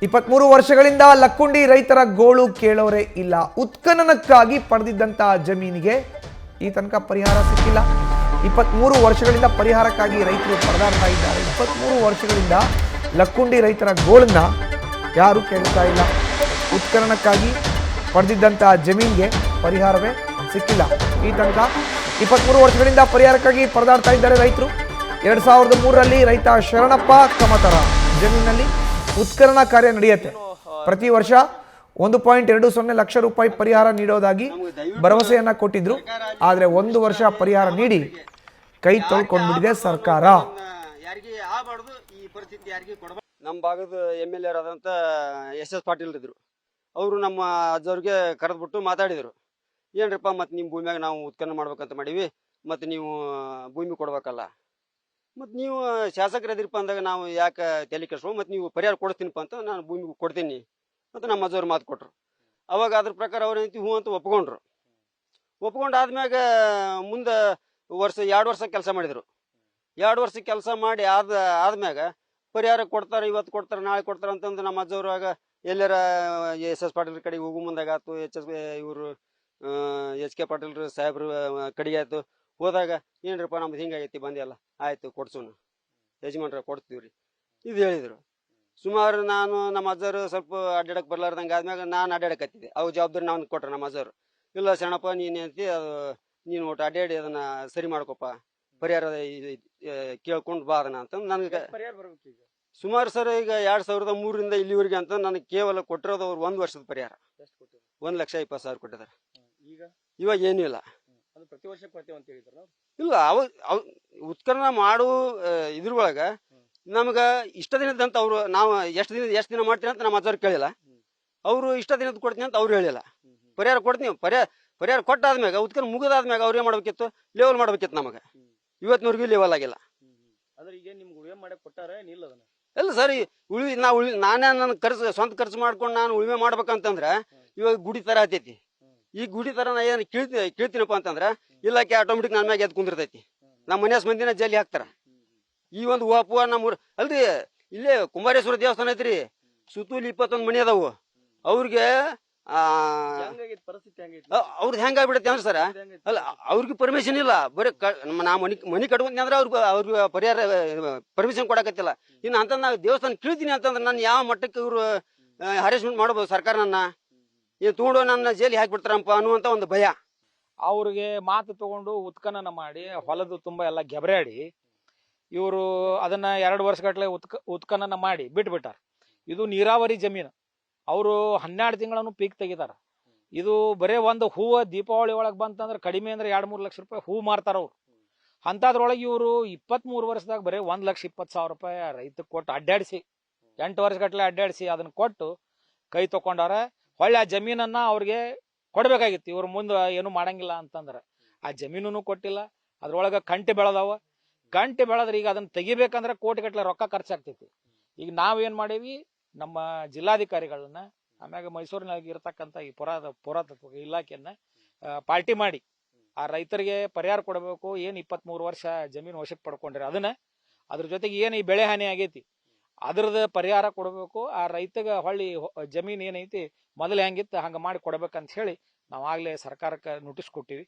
23 ವರ್ಷಗಳಿಂದ ಲಕ್ಕುಂಡಿ ರೈತರ ಗೋಳು ಕೇಳೋರೇ ಇಲ್ಲ. ಉತ್ಖನನಕ್ಕಾಗಿ ಪಡೆದಿದ್ದಂತಹ ಜಮೀನಿಗೆ ಈ ತನಕ ಪರಿಹಾರ ಸಿಕ್ಕಿಲ್ಲ. 23 ವರ್ಷಗಳಿಂದ ಪರಿಹಾರಕ್ಕಾಗಿ ರೈತರು ಪರದಾಡ್ತಾ ಇದ್ದಾರೆ. 23 ವರ್ಷಗಳಿಂದ ಲಕ್ಕುಂಡಿ ರೈತರ ಗೋಳನ್ನ ಯಾರು ಕೇಳ್ತಾ ಇಲ್ಲ. ಉತ್ಖನನಕ್ಕಾಗಿ ಪಡೆದಿದ್ದಂತಹ ಜಮೀನಿಗೆ ಪರಿಹಾರವೇ ಸಿಕ್ಕಿಲ್ಲ. ಈ ತನಕ 23 ವರ್ಷಗಳಿಂದ ಪರಿಹಾರಕ್ಕಾಗಿ ಪರದಾಡ್ತಾ ಇದ್ದಾರೆ ರೈತರು. 2003ರಲ್ಲಿ ರೈತ ಶರಣಪ್ಪ ಕಮತರ ಜಮೀನಿನಲ್ಲಿ ಉತ್ಖನನ ಕಾರ್ಯ ನಡೆಯುತ್ತೆ. ಪ್ರತಿ ವರ್ಷ 1.20 ಲಕ್ಷ ರೂಪಾಯಿ ಪರಿಹಾರ ನೀಡೋದಾಗಿ ಭರವಸೆಯನ್ನ ಕೊಟ್ಟಿದ್ರು. ಆದ್ರೆ 1 ವರ್ಷ ಪರಿಹಾರ ನೀಡಿ ಕೈ ತೊಳ್ಕೊಂಡ್ಬಿಟ್ಟಿದೆ ಸರ್ಕಾರ. ನಮ್ಮ ಭಾಗದ MLA ಆದಂತ SS ಪಾಟೀಲ್ ಇದ್ರು. ಅವರು ನಮ್ಮ ಅಜ್ಜವ್ರಿಗೆ ಕರೆದ್ಬಿಟ್ಟು ಮಾತಾಡಿದ್ರು. ಏನ್ರಿಪ್ಪ ಮತ್ತೆ ನಿಮ್ಮ ಭೂಮಿಯಾಗ ನಾವು ಉತ್ಖನನ ಮಾಡ್ಬೇಕಂತ ಮಾಡೀವಿ, ಮತ್ತೆ ನೀವು ಭೂಮಿ ಕೊಡ್ಬೇಕಲ್ಲ, ಮತ್ತು ನೀವು ಶಾಸಕರು ಎದಿರಪ್ಪ ಅಂದಾಗ ನಾವು ಯಾಕೆ ತಲೆ ಕೆಡಿಸ್ಕೊಂಡು ಮತ್ತೆ ನೀವು ಪರಿಹಾರ ಕೊಡ್ತೀನಿಪ್ಪ ಅಂತ ನಾನು ಭೂಮಿ ಕೊಡ್ತೀನಿ ಮತ್ತು ನಮ್ಮ ಅಜ್ಜವ್ರು ಮಾತು ಕೊಟ್ಟರು. ಅವಾಗ ಅದ್ರ ಪ್ರಕಾರ ಅವ್ರು ಏನೈತಿ ಹ್ಞೂ ಅಂತ ಒಪ್ಕೊಂಡ್ರು. ಒಪ್ಕೊಂಡಾದ್ಮ್ಯಾಗ ಮುಂದೆ ಎರಡು ವರ್ಷ ಕೆಲಸ ಮಾಡಿದರು. 2 ವರ್ಷ ಕೆಲಸ ಮಾಡಿ ಆದ್ಮ್ಯಾಗ ಪರಿಹಾರ ಕೊಡ್ತಾರೆ, ಇವತ್ತು ಕೊಡ್ತಾರೆ, ನಾಳೆ ಕೊಡ್ತಾರೆ ಅಂತಂದು ನಮ್ಮ ಅಜ್ಜವ್ರು ಆಗ ಎಲ್ಲರ SS ಪಾಟೀಲ್ ಕಡೆಗೆ ಹೋಗು ಮುಂದಾಗ ಆಯ್ತು, ಇವರು HK ಪಾಟೀಲ್ ಸಾಹೇಬ್ರ ಕಡೆಗೆ ಆಯ್ತು. ಹೋದಾಗ ಏನ್ರಿಪ್ಪ ನಮ್ದು ಹಿಂಗಾಗೈತಿ ಬಂದಿಲ್ಲ, ಆಯ್ತು ಕೊಡ್ಸೋಣ ಯಜಮಾನ್ರ ಕೊಡ್ತೀವಿ ರೀ ಇದು ಹೇಳಿದರು. ಸುಮಾರು ನಾನು ನಮ್ಮ ಅಜ್ಜರು ಸ್ವಲ್ಪ ಅಡ್ಡಾಡಕ್ಕೆ ಬರ್ಲಾರ್ದಂಗೆ ಆದ್ಮ್ಯಾಗ ನಾನು ಅಡ್ಡಾಡಕತ್ತಿದ್ದೆ. ಅವು ಜವಾಬ್ದಾರಿ ನಾವು ಕೊಟ್ರೆ ನಮ್ಮ ಅಜ್ಜರು ಇಲ್ಲ ಶರಣಪ್ಪ ನೀನು ಅಂತಿ ಅದು ನೀನು ಒಟ್ಟು ಅಡ್ಡಾಡಿ ಅದನ್ನ ಸರಿ ಮಾಡ್ಕೊಪ್ಪ, ಪರಿಹಾರ ಕೇಳ್ಕೊಂಡು ಬಾ ಅದನ್ನ ಅಂತ ನನಗೆ ಸುಮಾರು ಸರ್ ಈಗ 2003ರಿಂದ ಇಲ್ಲಿವರೆಗೆ ಅಂತ ನನಗೆ ಕೇವಲ ಕೊಟ್ಟಿರೋದು ಅವ್ರು 1 ವರ್ಷದ ಪರಿಹಾರ 1,20,000 ಕೊಟ್ಟಿದ್ದಾರೆ. ಇವಾಗ ಏನೂ ಇಲ್ಲ. ಪ್ರತಿ ವರ್ಷ ಕೊಡ್ತೇವೆ ಅಂತ ಹೇಳಿದ್ರು. ಇಲ್ಲ ಅವ ಉತ್ಖನನ ಮಾಡು ಇದ್ರೊಳಗ ನಮ್ಗ ಇಷ್ಟ ದಿನದಂತ ಅವ್ರು ನಾವು ಎಷ್ಟು ದಿನ ಮಾಡ್ತೀನಿ ಅಂತ ನಮ್ಮ ಅಜ್ಜವ್ರು ಕೇಳಿಲ್ಲ. ಅವರು ಇಷ್ಟ ದಿನದ ಕೊಡ್ತೀನಿ ಅಂತ ಅವ್ರು ಹೇಳಿಲ್ಲ. ಪರಿಹಾರ ಕೊಡ್ತೀನಿ, ಪರಿಹಾರ ಕೊಟ್ಟಾದ್ಮ್ಯಾಗ ಉತ್ಖನನ ಮುಗಿದಾದ್ಮ್ಯಾಗ ಅವ್ರು ಏನ್ ಮಾಡ್ಬೇಕಿತ್ತು, ಲೆವೆಲ್ ಮಾಡ್ಬೇಕಿತ್ತು. ನಮಗೆ ಇವತ್ತಿನವರೆಗೂ ಲೆವೆಲ್ ಆಗಿಲ್ಲ. ಅಂದ್ರೆ ಈಗ ನಿಮ್ಗೆ ಉಳಿಮೆ ಮಾಡಕ್ ಕೊಟ್ಟಾರ ನಿಲ್ಲ ಅದನ್ನ ಇಲ್ಲ ಸರ್, ನಾನೇ ನನ್ನ ಸ್ವಂತ ಖರ್ಚು ಮಾಡ್ಕೊಂಡು ನಾನು ಉಳಿಮೆ ಮಾಡ್ಬೇಕಂತಂದ್ರೆ ಇವಾಗ ಗುಡಿ ತರ ಆತೈತಿ. ಈ ಗುಡಿ ತರ ನಾ ಏನ್ ಕೇಳ್ತೀನಪ್ಪ ಅಂತಂದ್ರ ಇಲಾಖೆ ಆಟೋಮೆಟಿಕ್ ನನ್ನ ಮ್ಯಾಗ ಎದ್ ಕುಂದಿರ್ತೈತಿ. ನಮ್ಮ ಮನೆ ಮಂದಿನ ಜಲ್ಲಿ ಹಾಕ್ತಾರ. ಈ ಒಂದು ಹೂವ ನಮ್ಮೂರ್ ಅಲ್ರಿ, ಇಲ್ಲೇ ಕುಮಾರೇಶ್ವರ ದೇವಸ್ಥಾನ ಐತ್ರಿ, ಸುತ್ತೂಲಿ 21 ಮನಿ ಅದಾವು. ಅವ್ರಿಗೆ ಅವ್ರದ್ದು ಹೆಂಗಾಗ್ಬಿಡತ್ತೆ ಅಂದ್ರೆ ಸರ, ಅಲ್ಲ ಅವ್ರಿಗೆ ಪರ್ಮಿಷನ್ ಇಲ್ಲ. ಬರೀ ನಾ ಮನಿ ಕಟ್ಕೊಂತೀನಿ ಅಂದ್ರೆ ಅವ್ರಿಗೆ ಪರಿಹಾರ ಪರ್ಮಿಷನ್ ಕೊಡಕತ್ತಿಲ್ಲ. ಇನ್ನು ಅಂತ ನಾವು ದೇವಸ್ಥಾನ ಕೇಳ್ತೀನಿ ಅಂತಂದ್ರೆ ನಾನು ಯಾವ ಮಟ್ಟಕ್ಕೆ ಇವ್ರು ಹರೇಸ್ಮೆಂಟ್ ಮಾಡ್ಬೋದು ಸರ್ಕಾರ, ನನ್ನ ಏನು ತಗೊಂಡು ನನ್ನ ಜೈಲಿ ಹಾಕಿಬಿಡ್ತಾರಪ್ಪ ಅನ್ನುವಂತ ಒಂದು ಭಯ. ಅವ್ರಿಗೆ ಮಾತು ತಗೊಂಡು ಉತ್ಖನನ ಮಾಡಿ ಹೊಲದ ತುಂಬ ಎಲ್ಲ ಗೆಬರಾಡಿ ಇವರು ಅದನ್ನ 2 ವರ್ಷಗಟ್ಲೆ ಉತ್ಖನನ ಮಾಡಿ ಬಿಟ್ಬಿಟ್ಟಾರ. ಇದು ನೀರಾವರಿ ಜಮೀನು. ಅವರು 12 ತಿಂಗಳನ್ನು ಪೀಕ್ ತೆಗಿತಾರ. ಇದು ಬರೇ ಒಂದು ಹೂವು ದೀಪಾವಳಿ ಒಳಗೆ ಬಂತಂದ್ರೆ ಕಡಿಮೆ ಅಂದ್ರೆ 2-3 ಲಕ್ಷ ರೂಪಾಯಿ ಹೂ ಮಾರ್ತಾರ ಅವ್ರು. ಅಂತದ್ರೊಳಗೆ ಇವರು 23 ವರ್ಷದಾಗ ಬರೀ 1,20,000 ರೂಪಾಯಿ ರೈತಕ್ಕೆ ಕೊಟ್ಟು ಅಡ್ಡಾಡಿಸಿ 8 ವರ್ಷಗಟ್ಲೆ ಅಡ್ಡಾಡಿಸಿ ಅದನ್ನ ಕೊಟ್ಟು ಕೈ ತಕೊಂಡಾರ. ಹೊಳ್ಳಿ ಆ ಜಮೀನನ್ನ ಅವ್ರಿಗೆ ಕೊಡ್ಬೇಕಾಗಿತ್ತು. ಇವ್ರ ಮುಂದೆ ಏನು ಮಾಡಂಗಿಲ್ಲ ಅಂತಂದ್ರೆ ಆ ಜಮೀನು ಕೊಟ್ಟಿಲ್ಲ. ಅದ್ರೊಳಗೆ ಕಂಟಿ ಬೆಳೆದಾವ. ಕಂಟಿ ಬೆಳೆದ್ರೆ ಈಗ ಅದನ್ನ ತೆಗಿಬೇಕಂದ್ರೆ ಕೋಟಿಗಟ್ಲೆ ರೊಕ್ಕ ಖರ್ಚಾಗ್ತೈತಿ. ಈಗ ನಾವೇನ್ ಮಾಡೀವಿ, ನಮ್ಮ ಜಿಲ್ಲಾಧಿಕಾರಿಗಳನ್ನ ಆಮ್ಯಾಗ ಮೈಸೂರಿನಾಗ ಇರತಕ್ಕಂಥ ಈ ಪುರಾತತ್ವ ಇಲಾಖೆಯನ್ನ ಪಾರ್ಟಿ ಮಾಡಿ ಆ ರೈತರಿಗೆ ಪರಿಹಾರ ಕೊಡಬೇಕು. ಏನ್ 23 ವರ್ಷ ಜಮೀನು ವಶಕ್ಕೆ ಪಡ್ಕೊಂಡ್ರಿ ಅದನ್ನ, ಅದ್ರ ಜೊತೆಗೆ ಏನ್ ಈ ಬೆಳೆ ಹಾನಿ ಆಗೈತಿ ಅದ್ರದ ಪರಿಹಾರ ಕೊಡಬೇಕು. ಆ ರೈತಗ ಹೊಳ್ಳಿ ಜಮೀನ್ ಏನೈತಿ ಮೊದಲು ಹೆಂಗಿತ್ತು ಹಂಗ ಮಾಡಿ ಕೊಡ್ಬೇಕಂತ ಹೇಳಿ ನಾವಾಗ್ಲೇ ಸರ್ಕಾರಕ್ಕೆ ನೋಟಿಸ್ ಕೊಟ್ಟಿವಿ.